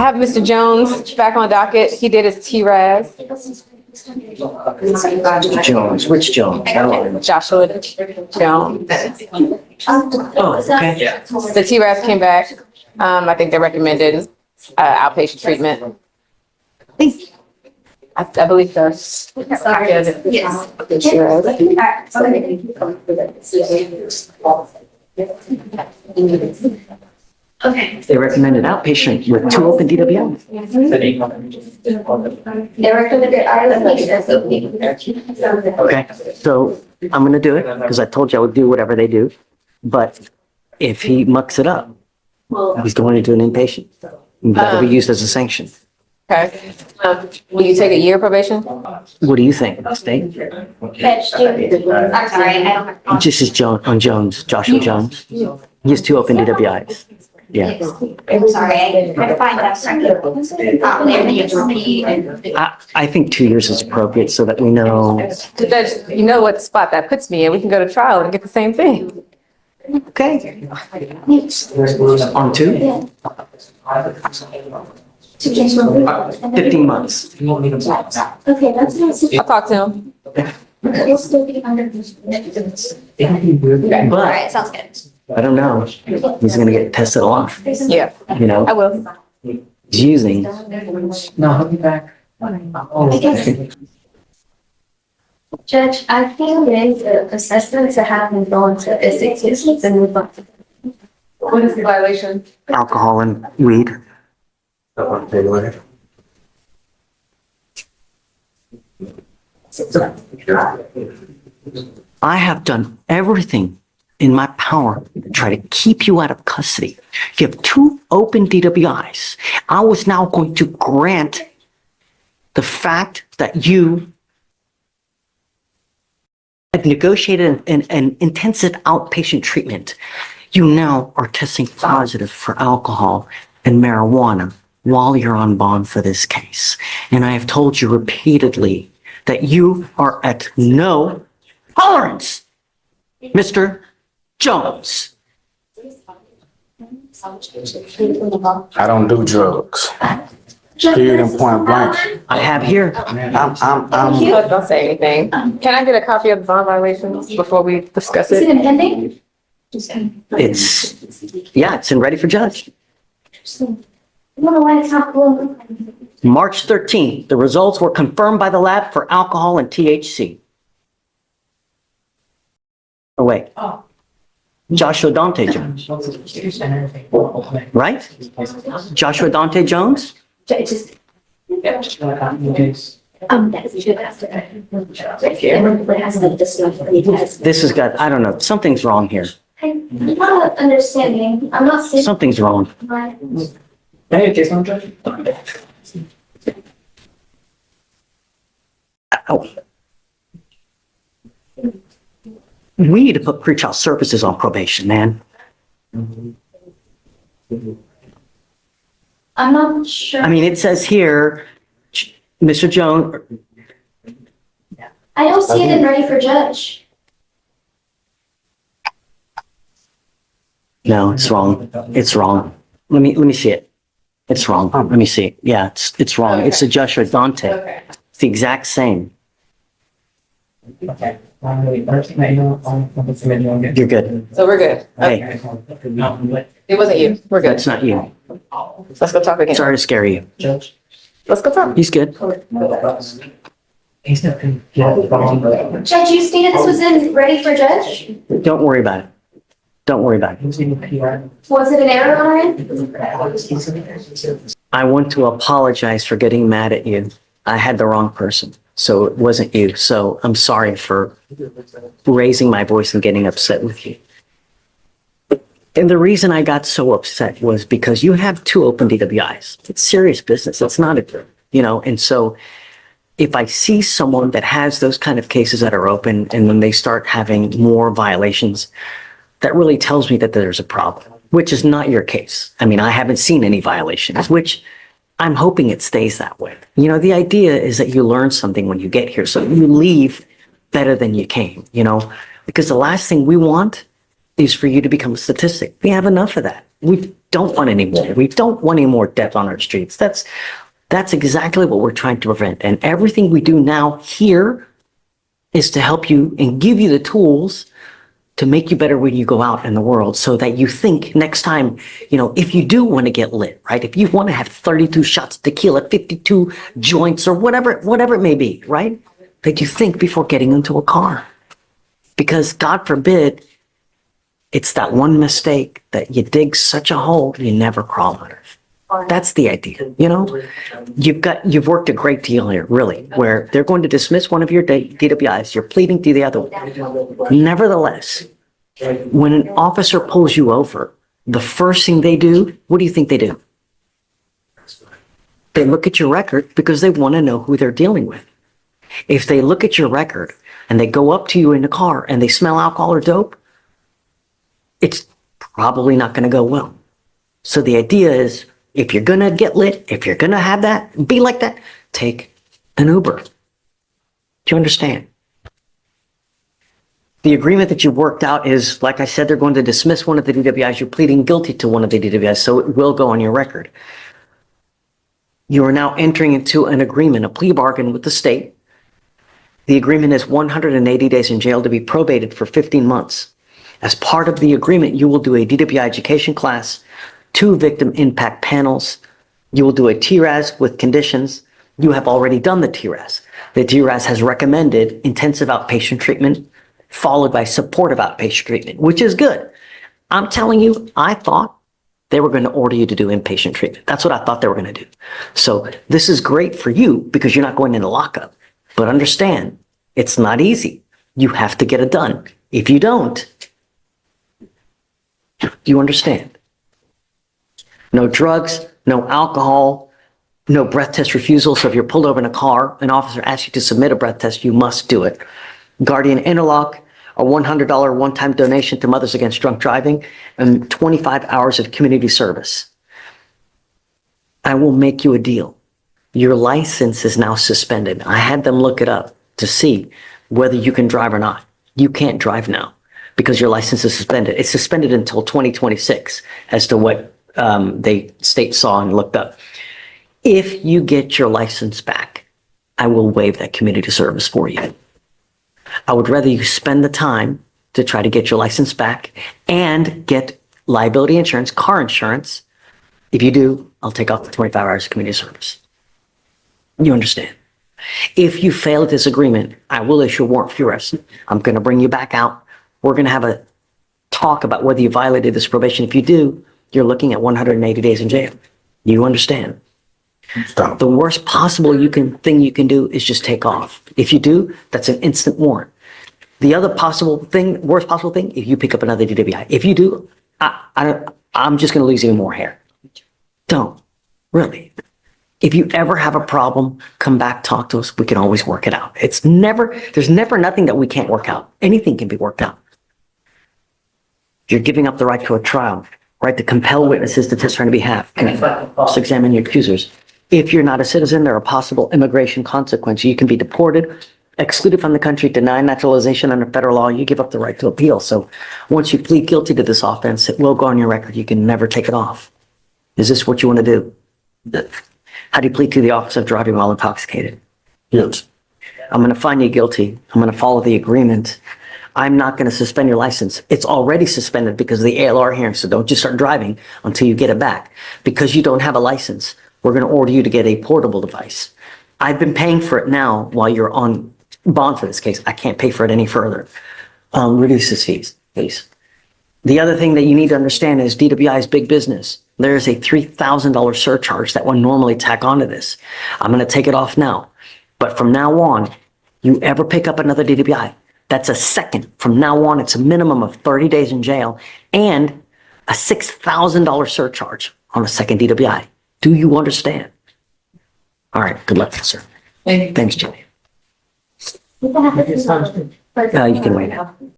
have Mr. Jones back on the docket. He did his TRAS. Jones, which Jones? Joshua Jones. Oh, okay. The TRAS came back. I think they recommended outpatient treatment. I believe so. Yes. Okay. They recommended outpatient with 2 open DWIs. They recommended outpatient. Okay, so I'm gonna do it because I told you I would do whatever they do. But if he mucks it up, he's going into an inpatient. That'll be used as a sanction. Okay. Will you take a year probation? What do you think, state? I'm sorry, I don't. This is Jones, Joshua Jones. He has 2 open DWIs. Yeah. I'm sorry, I couldn't find that second. I think 2 years is appropriate so that we know. Judge, you know what spot that puts me in. We can go to trial and get the same thing. Okay. On 2? 15 months. Okay, that's nice. I'll talk to him. It'll still be under. All But right, sounds good. I don't know. He's gonna get tested a lot, Yeah, you know? I will. He's using. No, I'll be back. I guess. Judge, I feel there's an assessment to have him go into physics and move on. What is the violation? Alcohol and weed. I have done everything in my power to try to keep you out of custody. You have 2 open DWIs. I was now going to grant the fact that you have negotiated an intensive outpatient treatment. You now are testing positive for alcohol and marijuana while you're on bond for this case. And I have told you repeatedly that you are at no tolerance, Mr. Jones. I don't do drugs. Period and point blank. I have here. Don't say anything. Can I get a copy of the bond violations before we discuss Is it it? impending? It's in ready for judge. I don't know why it's not blue. March 13th, the results were confirmed by the lab for alcohol and THC. Oh, wait. Joshua Dante Jones, right? Joshua Dante Jones? Just, that's true, that's it. This has got, I don't know, something's wrong here. I'm not understanding, I'm not saying. Something's wrong. Oh. We need to put pretrial services on probation, man. I'm not sure. I mean, it says here, Mr. Jones, I don't see it in ready for judge. no, it's wrong. It's wrong. Let me see it. It's wrong. Let me see. Yeah, it's wrong. It's a Joshua Dante. Okay. It's the exact same. Okay. You're good. So we're good. Hey, It wasn't you. We're good. it's not you. Let's go talk again. Sorry to scare you. Judge. Let's go talk. He's good. He's not. Judge, you stated this was in ready for judge? Don't worry about it. Don't worry about it. Was it an error on our end? I want to apologize for getting mad at you. I had the wrong person, so it wasn't you. So I'm sorry for raising my voice and getting upset with you. And the reason I got so upset was because you have 2 open DWIs. It's serious business. It's not a, and so if I see someone that has those kind of cases that are open and then they start having more violations, that really tells me that there's a problem, which is not your case. I mean, I haven't seen any violations, which I'm hoping it stays that way. The idea is that you learn something when you get here, so you leave better than you came, because the last thing we want is for you to become a statistic. We have enough of that. don't want anymore. We don't want any more death on our streets. That's exactly what we're trying to prevent. And everything we do now here is to help you and give you the tools to make you better when you go out in the world, so that you think next time, if you do want to get lit, right? If you want to have 32 shots of tequila, 52 joints, or whatever it may be, right? That you think before getting into a car. Because God forbid, it's that one mistake that you dig such a hole you never crawl out of. That's the idea, You've worked a great deal here, really, where they're going to dismiss one of your DWIs, you're pleading to the other one. Nevertheless, when an officer pulls you over, the first thing they do, what do you think they do? They look at your record because they want to know who they're dealing with. If they look at your record and they go up to you in the car and they smell alcohol or dope, it's probably not going to go well. So the idea is, if you're going to get lit, if you're going to have that, be like that, take an Uber. Do you understand? The agreement that you worked out is, like I said, they're going to dismiss one of the DWIs. You're pleading guilty to one of the DWIs, so it will go on your record. You are now entering into an agreement, a plea bargain with the state. The agreement is 180 days in jail to be probated for 15 months. As part of the agreement, you will do a DWI education class, 2 victim impact panels. You will do a TRAS with conditions. You have already done the TRAS. The TRAS has recommended intensive outpatient treatment, followed by supportive outpatient treatment, which is good. I'm telling you, I thought they were going to order you to do inpatient treatment. That's what I thought they were going to do. So this is great for you because you're not going into lockup. But understand, it's not easy. You have to get it done. If you don't, do you understand? No drugs, no alcohol, no breath test refusal. So if you're pulled over in a car, an officer asks you to submit a breath test, you must do it. Guardian interlock, a $100 one-time donation to Mothers Against Drunk Driving, and 25 hours of community service. I will make you a deal. Your license is now suspended. I had them look it up to see whether you can drive or not. You can't drive now because your license is suspended. It's suspended until 2026 as to what they state saw and looked up. If you get your license back, I will waive that community service for you. I would rather you spend the time to try to get your license back and get liability insurance, car insurance. If you do, I'll take off the 25 hours of community service. You understand? If you fail at this agreement, I will issue a warrant for your arrest. I'm going to bring you back out. We're going to have a talk about whether you violated this probation. If you do, you're looking at 180 days in jail. You understand? Stop. The worst possible thing you can do is just take off. If you do, that's an instant warrant. The other worst possible thing, if you pick up another DWI. If you do, I'm just going to lose even more hair. Don't. Really. If you ever have a problem, come back, talk to us. We can always work it out. There's never nothing that we can't work out. Anything can be worked out. You're giving up the right to a trial, right to compel witnesses to testify on your behalf, and cross-examine your accusers. If you're not a citizen, there are possible immigration consequences. You can be deported, excluded from the country, denied naturalization under federal law. You give up the right to appeal. So once you plead guilty to this offense, it will go on your record. You can never take it off. Is this what you want to do? How do you plead to the offense of driving while intoxicated? Yes. I'm going to find you guilty. I'm going to follow the agreement. I'm not going to suspend your license. It's already suspended because of the ALR hearing. So don't just start driving until you get it back. Because you don't have a license, we're going to order you to get a portable device. I've been paying for it now while you're on bond for this case. I can't pay for it any further. Reduce this fees, please. The other thing that you need to understand is DWI is big business. There's a $3,000 surcharge that one normally tack onto this. I'm going to take it off now. But from now on, you ever pick up another DWI, that's a second. From now on, it's a minimum of 30 days in jail and a $6,000 surcharge on a second DWI. Do you understand? All right. Good luck, sir. Thank you. Thanks, Jimmy. You can have it. You can wait now.